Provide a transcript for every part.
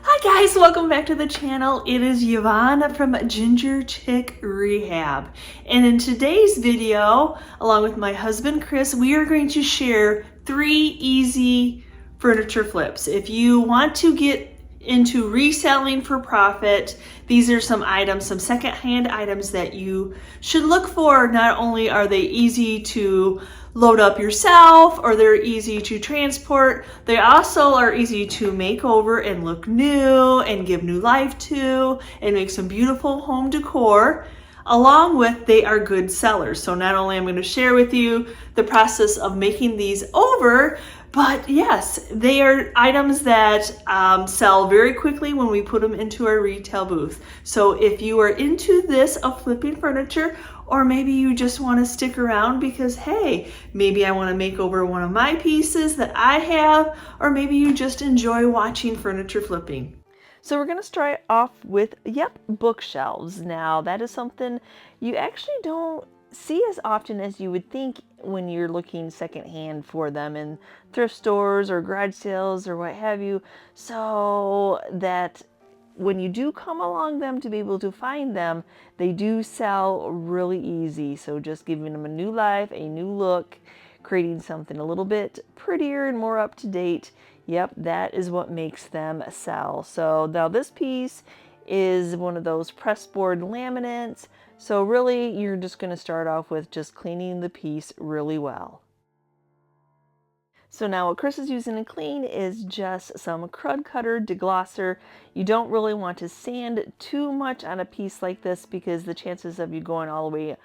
Hi guys, welcome back to the channel. It is Yvonne from Ginger Chick Rehab. And in today's video, along with my husband Chris, we are going to share 3 easy furniture flips. If you want to get into reselling for profit, these are some items, some secondhand items that you should look for. Not only are they easy to load up yourself or they're easy to transport, they also are easy to make over and look new and give new life to and make some beautiful home decor. Along with, they are good sellers. So not only I'm going to share with you the process of making these over, but yes, they are items that sell very quickly when we put them into our retail booth. So if you are into this of flipping furniture, or maybe you just want to stick around because, hey, maybe I want to make over one of my pieces that I have, or maybe you just enjoy watching furniture flipping. So we're going to start off with, bookshelves. Now that is something you actually don't see as often as you would think when you're looking secondhand for them in thrift stores or garage sales or what have you. So that when you do come along them to be able to find them, they do sell really easy. So just giving them a new life, a new look, creating something a little bit prettier and more up to date. Yep, that is what makes them sell. So now this piece is one of those pressboard laminates. So really you're just going to start off with just cleaning the piece really well. So now what Chris is using to clean is just some crud cutter deglosser. You don't really want to sand too much on a piece like this because the chances of you going all the way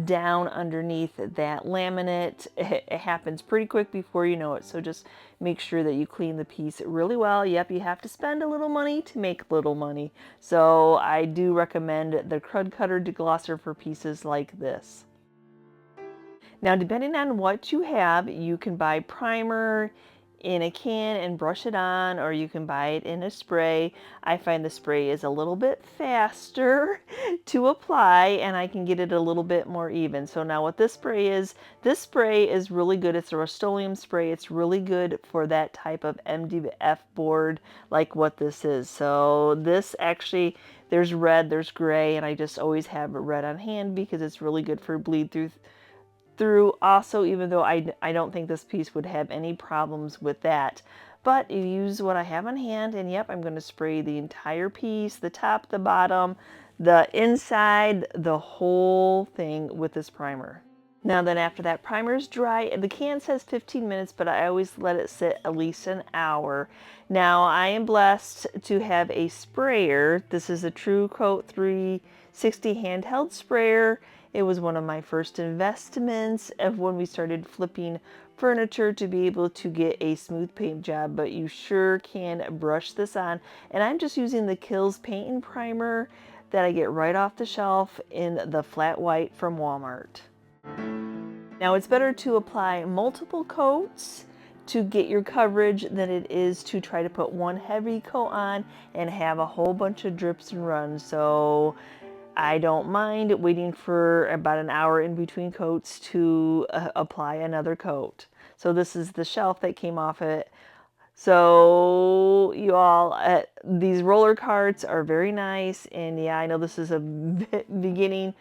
down underneath that laminate, it happens pretty quick before you know it. So just make sure that you clean the piece really well. Yep, you have to spend a little money to make little money. So I do recommend the crud cutter deglosser for pieces like this. Now, depending on what you have, you can buy primer in a can and brush it on, or you can buy it in a spray. I find the spray is a little bit faster to apply and I can get it a little bit more even. So now what this spray is really good. It's a Rust-Oleum spray. It's really good for that type of MDF board like what this is. So this actually, there's red, there's gray, and I just always have red on hand because it's really good for bleed through also, even though I don't think this piece would have any problems with that. But you use what I have on hand, and yep, I'm going to spray the entire piece, the top, the bottom, the inside, the whole thing with this primer. Now then, after that primer is dry, the can says 15 minutes, but I always let it sit at least an hour. Now I am blessed to have a sprayer. This is a TrueCoat 360 handheld sprayer. It was one of my first investments of when we started flipping furniture to be able to get a smooth paint job, but you sure can brush this on. And I'm just using the Kills paint and primer that I get right off the shelf in the flat white from Walmart. Now it's better to apply multiple coats to get your coverage than it is to try to put one heavy coat on and have a whole bunch of drips and runs. So I don't mind waiting for about an hour in between coats to apply another coat. So this is the shelf that came off it. So you all, these roller carts are very nice. And yeah, I know this is a beginning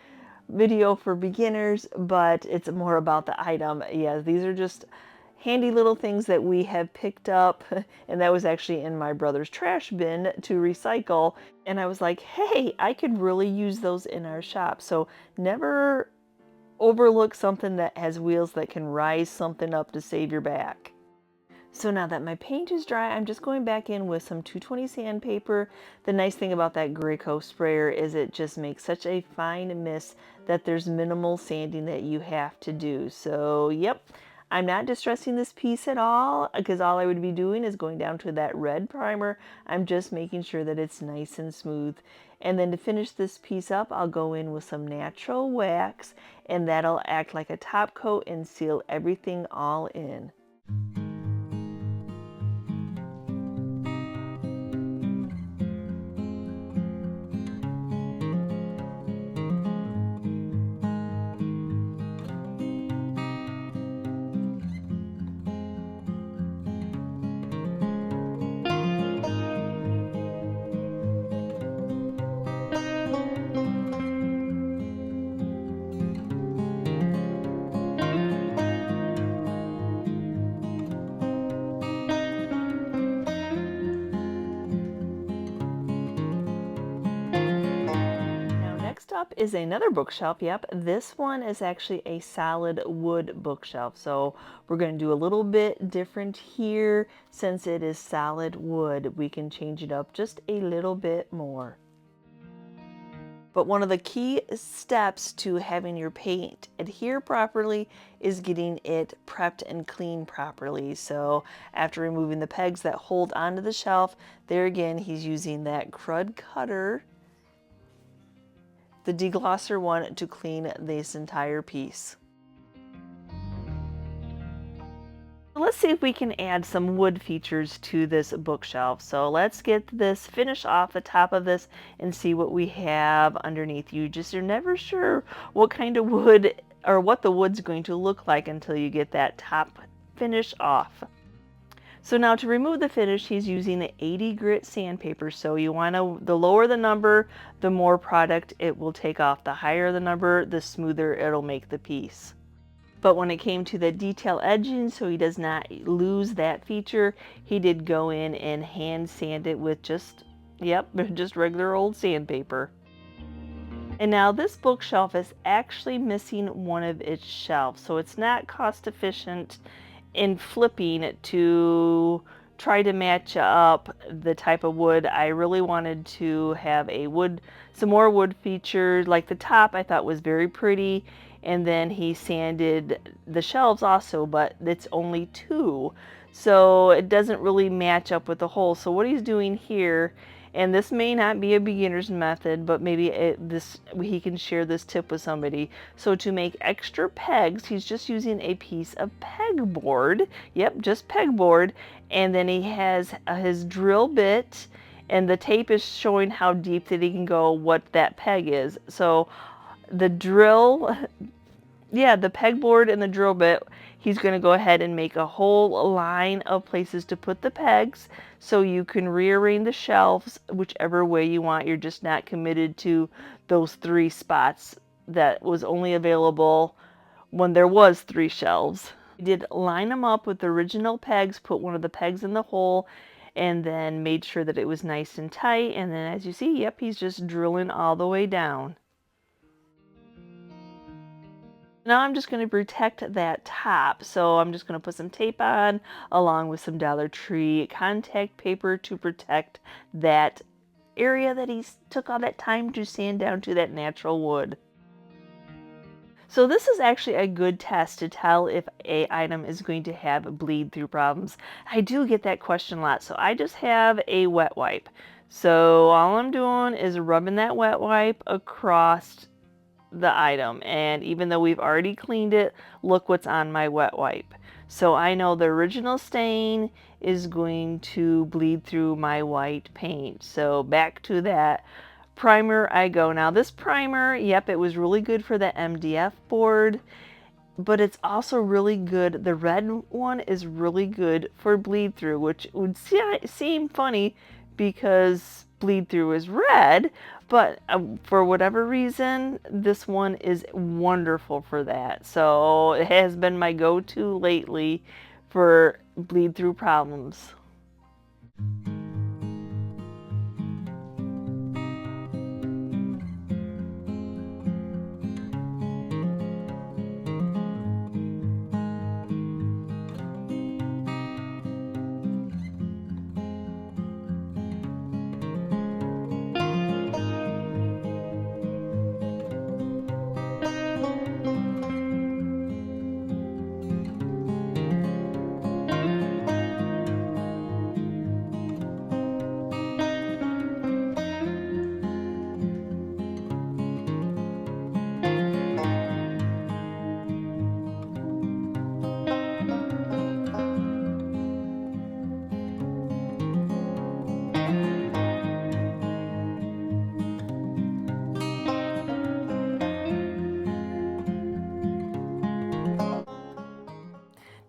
video for beginners, but it's more about the item. Yeah, these are just handy little things that we have picked up, and that was actually in my brother's trash bin to recycle, and I was like, hey, I could really use those in our shop. So never overlook something that has wheels that can rise something up to save your back. So now that my paint is dry, I'm just going back in with some 220 sandpaper. The nice thing about that Graco sprayer is it just makes such a fine mist that there's minimal sanding that you have to do. So yep, I'm not distressing this piece at all because all I would be doing is going down to that red primer. I'm just making sure that it's nice and smooth. And then to finish this piece up, I'll go in with some natural wax, and that'll act like a top coat and seal everything all in. up is another bookshelf. Yep, this one is actually a solid wood bookshelf. So we're going to do a little bit different here. Since it is solid wood, we can change it up just a little bit more. But one of the key steps to having your paint adhere properly is getting it prepped and cleaned properly. So after removing the pegs that hold onto the shelf, there again, he's using that crud cutter, the deglosser one, to clean this entire piece. Let's see if we can add some wood features to this bookshelf. So let's get this finish off the top of this and see what we have underneath. You're never sure what kind of wood or what the wood's going to look like until you get that top finish off. So now to remove the finish, he's using the 80 grit sandpaper. So you want to, the lower the number, the more product it will take off. The higher the number, the smoother it'll make the piece. But when it came to the detail edging, so he does not lose that feature, he did go in and hand sand it with just regular old sandpaper. And now this bookshelf is actually missing one of its shelves, so it's not cost efficient in flipping to try to match up the type of wood. I really wanted to have some more wood features. Like the top I thought was very pretty, and then he sanded the shelves also, but it's only 2, so it doesn't really match up with the whole. So what he's doing here, and this may not be a beginner's method, but maybe he can share this tip with somebody. So to make extra pegs, he's just using a piece of pegboard. Yep, just pegboard. And then he has his drill bit, and the tape is showing how deep that he can go, what that peg is. So the drill, the pegboard and the drill bit, he's going to go ahead and make a whole line of places to put the pegs, so you can rearrange the shelves whichever way you want. You're just not committed to those 3 spots that was only available when there was 3 shelves. He did line them up with the original pegs, put one of the pegs in the hole, and then made sure that it was nice and tight. And then as you see, yep, he's just drilling all the way down. Now I'm just going to protect that top, so I'm just going to put some tape on along with some Dollar Tree contact paper to protect that area that he took all that time to sand down to that natural wood. So this is actually a good test to tell if an item is going to have bleed through problems. I do get that question a lot, so I just have a wet wipe. So all I'm doing is rubbing that wet wipe across the item, and even though we've already cleaned it, look what's on my wet wipe. So I know the original stain is going to bleed through my white paint. So back to that primer I go. Now this primer, yep, it was really good for the MDF board, but it's also really good, the red one is really good for bleed through, which would seem funny because bleed through is red, but for whatever reason, this one is wonderful for that. So it has been my go-to lately for bleed through problems.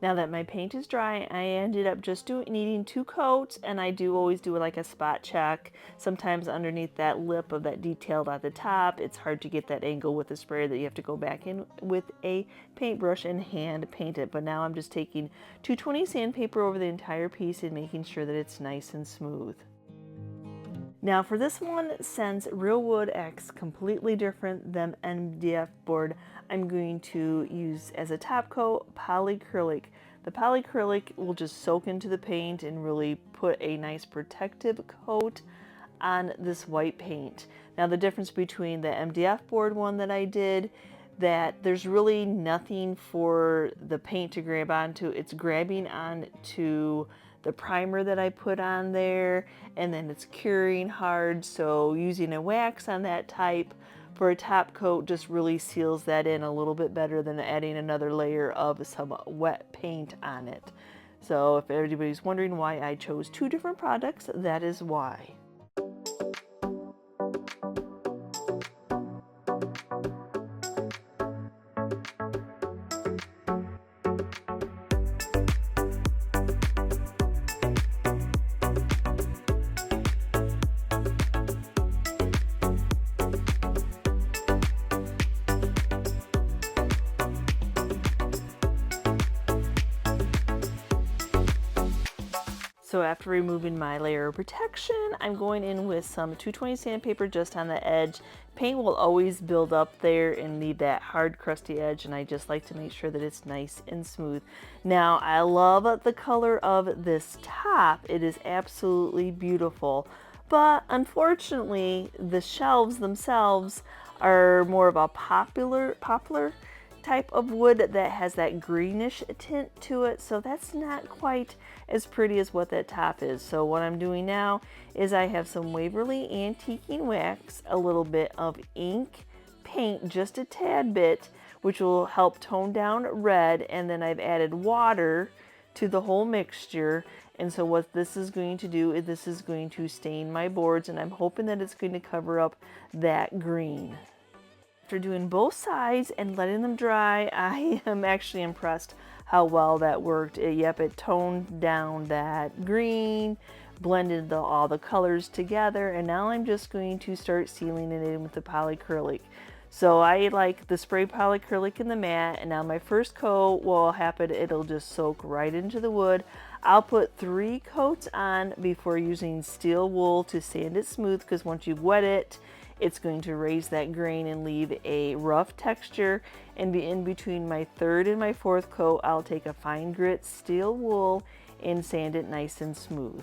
Now that my paint is dry, I ended up just needing 2 coats, and I do always do like a spot check. Sometimes underneath that lip of that detail at the top, it's hard to get that angle with the sprayer that you have to go back in with a paintbrush and hand paint it. But now I'm just taking 220 sandpaper over the entire piece and making sure that it's nice and smooth. Now for this one, since real wood acts completely different than MDF board, I'm going to use as a top coat polyacrylic. The polyacrylic will just soak into the paint and really put a nice protective coat on this white paint. Now the difference between the MDF board one that I did, that there's really nothing for the paint to grab onto. It's grabbing onto the primer that I put on there, and then it's curing hard, so using a wax on that type for a top coat just really seals that in a little bit better than adding another layer of some wet paint on it. So if anybody's wondering why I chose two different products, that is why. So after removing my layer of protection, I'm going in with some 220 sandpaper just on the edge. Paint will always build up there and leave that hard crusty edge, and I just like to make sure that it's nice and smooth. Now I love the color of this top. It is absolutely beautiful, but unfortunately the shelves themselves are more of a poplar type of wood that has that greenish tint to it, so that's not quite as pretty as what that top is. So what I'm doing now is I have some Waverly antiquing wax, a little bit of ink paint, just a tad bit, which will help tone down red, and then I've added water to the whole mixture. And so what this is going to do is this is going to stain my boards, and I'm hoping that it's going to cover up that green. After doing both sides and letting them dry, I am actually impressed how well that worked. Yep, it toned down that green, blended all the colors together, and now I'm just going to start sealing it in with the polyacrylic. So I like the spray polyacrylic in the mat, and now my first coat will happen, it'll just soak right into the wood. I'll put 3 coats on before using steel wool to sand it smooth, because once you wet it, it's going to raise that grain and leave a rough texture. And in between my 3rd and my 4th coat, I'll take a fine grit steel wool and sand it nice and smooth.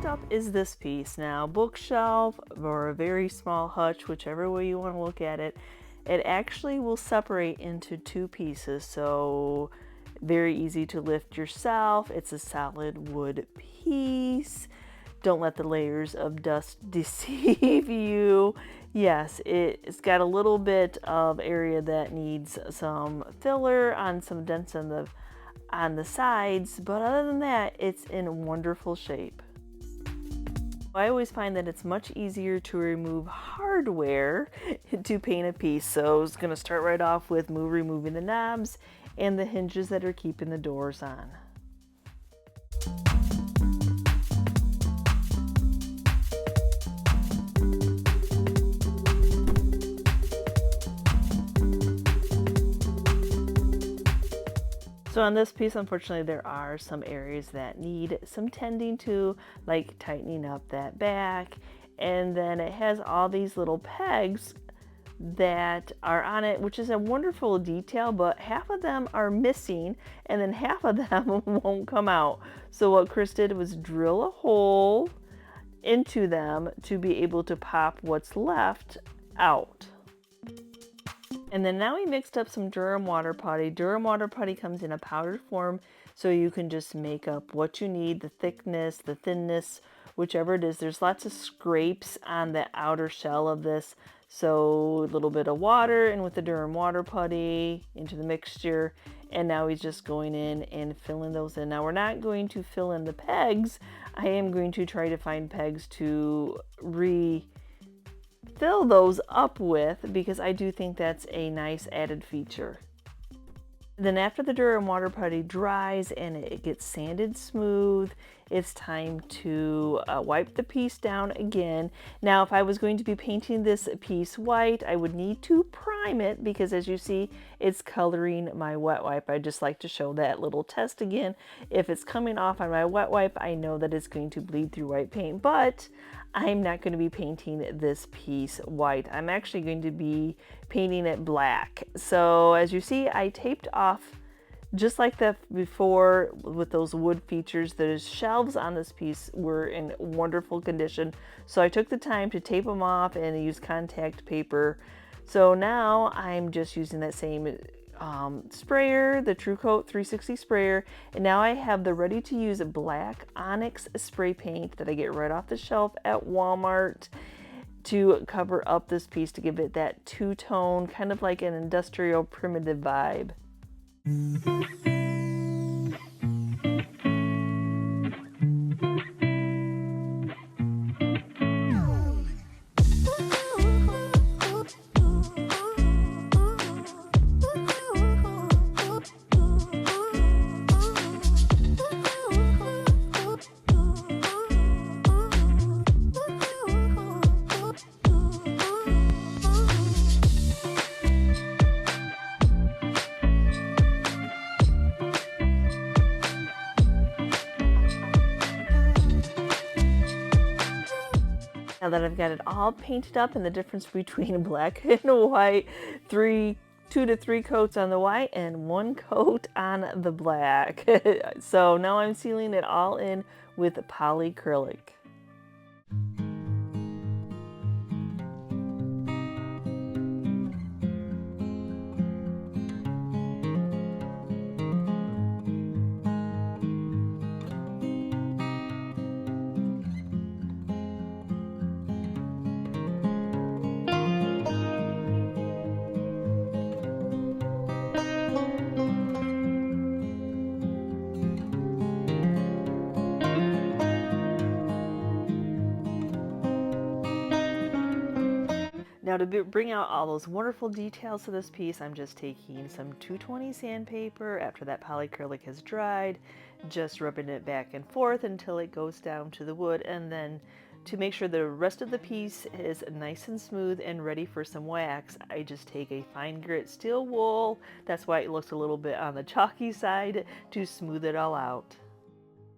Up is this piece. Now, bookshelf or a very small hutch, whichever way you want to look at it, it actually will separate into 2 pieces, so very easy to lift yourself. It's a solid wood piece. Don't let the layers of dust deceive you. Yes, it's got a little bit of area that needs some filler on some dents on the sides, but other than that, it's in wonderful shape. I always find that it's much easier to remove hardware to paint a piece. So I was going to start right off with removing the knobs and the hinges that are keeping the doors on. So on this piece, unfortunately, there are some areas that need some tending to, like tightening up that back. And then it has all these little pegs that are on it, which is a wonderful detail, but half of them are missing and then half of them won't come out. So what Chris did was drill a hole into them to be able to pop what's left out. And then now we mixed up some Durham water putty. Durham water putty comes in a powdered form, so you can just make up what you need, the thickness, the thinness, whichever it is. There's lots of scrapes on the outer shell of this, so a little bit of water and with the Durham water putty into the mixture. And now he's just going in and filling those in. Now we're not going to fill in the pegs. I am going to try to find pegs to refill those up with, because I do think that's a nice added feature. Then after the Durham water putty dries and it gets sanded smooth, it's time to wipe the piece down again. Now, if I was going to be painting this piece white, I would need to prime it, because as you see, it's coloring my wet wipe. I just like to show that little test again. If it's coming off on my wet wipe, I know that it's going to bleed through white paint, but I'm not going to be painting this piece white. I'm actually going to be painting it black. So as you see, I taped off, just like that before with those wood features. The shelves on this piece were in wonderful condition, so I took the time to tape them off and use contact paper. So now I'm just using that same sprayer, the TrueCoat 360 sprayer, and now I have the ready to use black Onyx spray paint that I get right off the shelf at Walmart to cover up this piece, to give it that two-tone, kind of like an industrial primitive vibe. Now that I've got it all painted up, and the difference between black and white, 2 to 3 coats on the white and 1 coat on the black. So now I'm sealing it all in with polyacrylic. Now to bring out all those wonderful details to this piece, I'm just taking some 220 sandpaper after that polyacrylic has dried, just rubbing it back and forth until it goes down to the wood, and then to make sure the rest of the piece is nice and smooth and ready for some wax, I just take a fine grit steel wool, that's why it looks a little bit on the chalky side, to smooth it all out.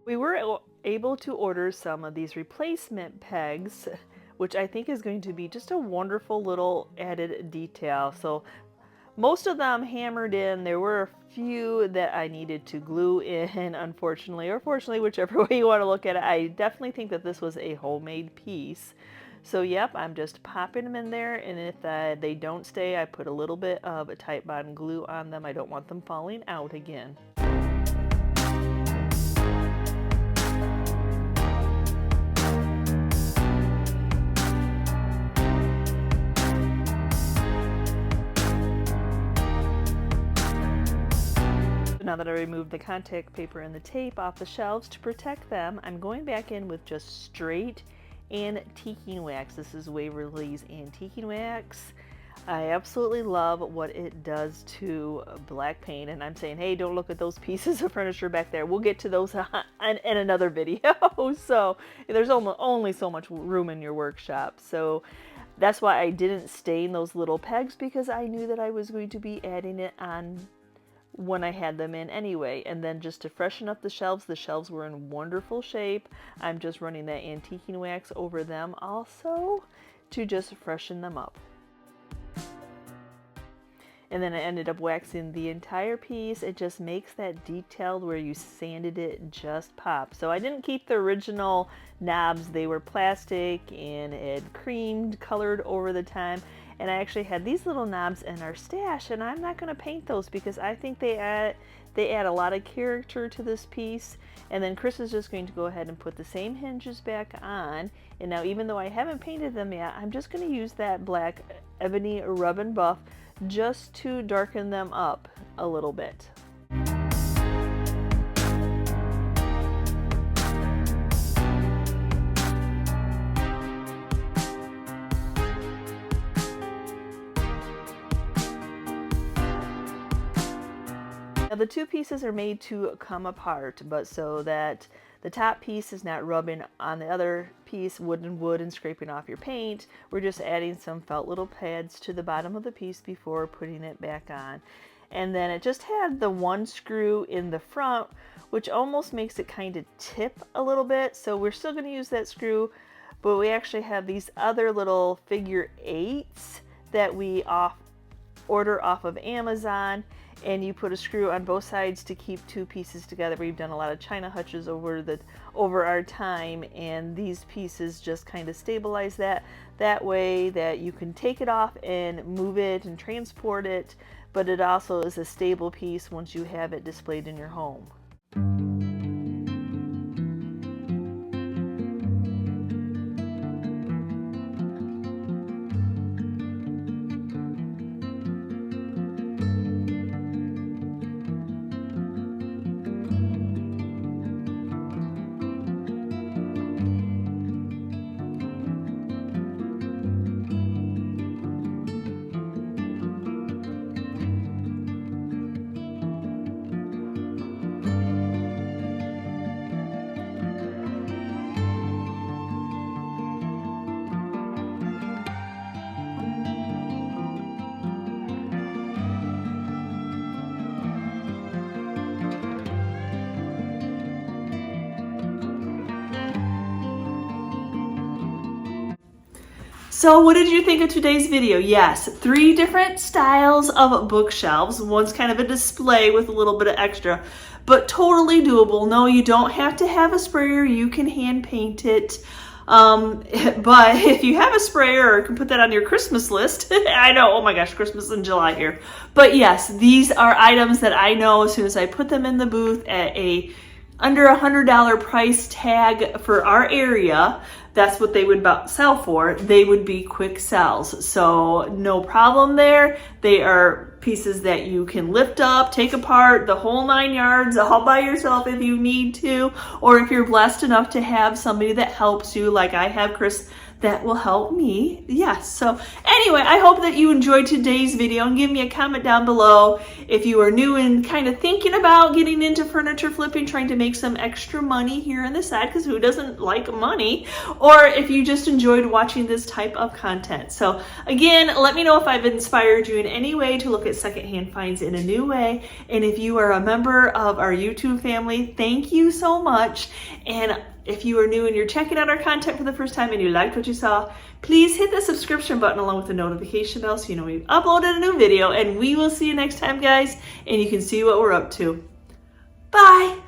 We were able to order some of these replacement pegs, which I think is going to be just a wonderful little added detail. So most of them hammered in. There were a few that I needed to glue in, unfortunately, or fortunately, whichever way you want to look at it. I definitely think that this was a homemade piece. So yep, I'm just popping them in there, and if they don't stay, I put a little bit of a Titebond glue on them. I don't want them falling out again. Now that I removed the contact paper and the tape off the shelves to protect them, I'm going back in with just straight antiquing wax. This is Waverly's antiquing wax. I absolutely love what it does to black paint, and I'm saying, hey, don't look at those pieces of furniture back there. We'll get to those in another video. So there's only so much room in your workshop. So that's why I didn't stain those little pegs, because I knew that I was going to be adding it on when I had them in anyway. And then just to freshen up the shelves were in wonderful shape. I'm just running that antiquing wax over them also to just freshen them up. And then I ended up waxing the entire piece. It just makes that detailed where you sanded it just pop. So I didn't keep the original knobs. They were plastic and it creamed colored over the time. And I actually had these little knobs in our stash, and I'm not going to paint those because I think they add a lot of character to this piece. And then Chris is just going to go ahead and put the same hinges back on. And now, even though I haven't painted them yet, I'm just going to use that black ebony rub and buff just to darken them up a little bit. Now the two pieces are made to come apart, but so that the top piece is not rubbing on the other piece, wood and scraping off your paint, we're just adding some felt little pads to the bottom of the piece before putting it back on. And then it just had the one screw in the front, which almost makes it kind of tip a little bit. So we're still going to use that screw, but we actually have these other little figure 8s that we order off of Amazon. And you put a screw on both sides to keep two pieces together. We've done a lot of China hutches over our time, and these pieces just kind of stabilize that way that you can take it off and move it and transport it, but it also is a stable piece once you have it displayed in your home. So what did you think of today's video? Yes, 3 different styles of bookshelves. One's kind of a display with a little bit of extra, but totally doable. No, you don't have to have a sprayer. You can hand paint it. But if you have a sprayer, or can put that on your Christmas list. I know, oh my gosh, Christmas in July here. But yes, these are items that I know as soon as I put them in the booth at under $100 price tag for our area, that's what they would sell for. They would be quick sells. So no problem there. They are pieces that you can lift up, take apart, the whole 9 yards, all by yourself if you need to, or if you're blessed enough to have somebody that helps you, like I have Chris, that will help me. Yes. So anyway, I hope that you enjoyed today's video, and give me a comment down below if you are new and kind of thinking about getting into furniture flipping, trying to make some extra money here on the side, because who doesn't like money, or if you just enjoyed watching this type of content. So again, let me know if I've inspired you in any way to look at secondhand finds in a new way. And if you are a member of our YouTube family, thank you so much. And if you are new and you're checking out our content for the first time and you liked what you saw, please hit the subscription button along with the notification bell so you know we've uploaded a new video. And we will see you next time, guys, and you can see what we're up to. Bye!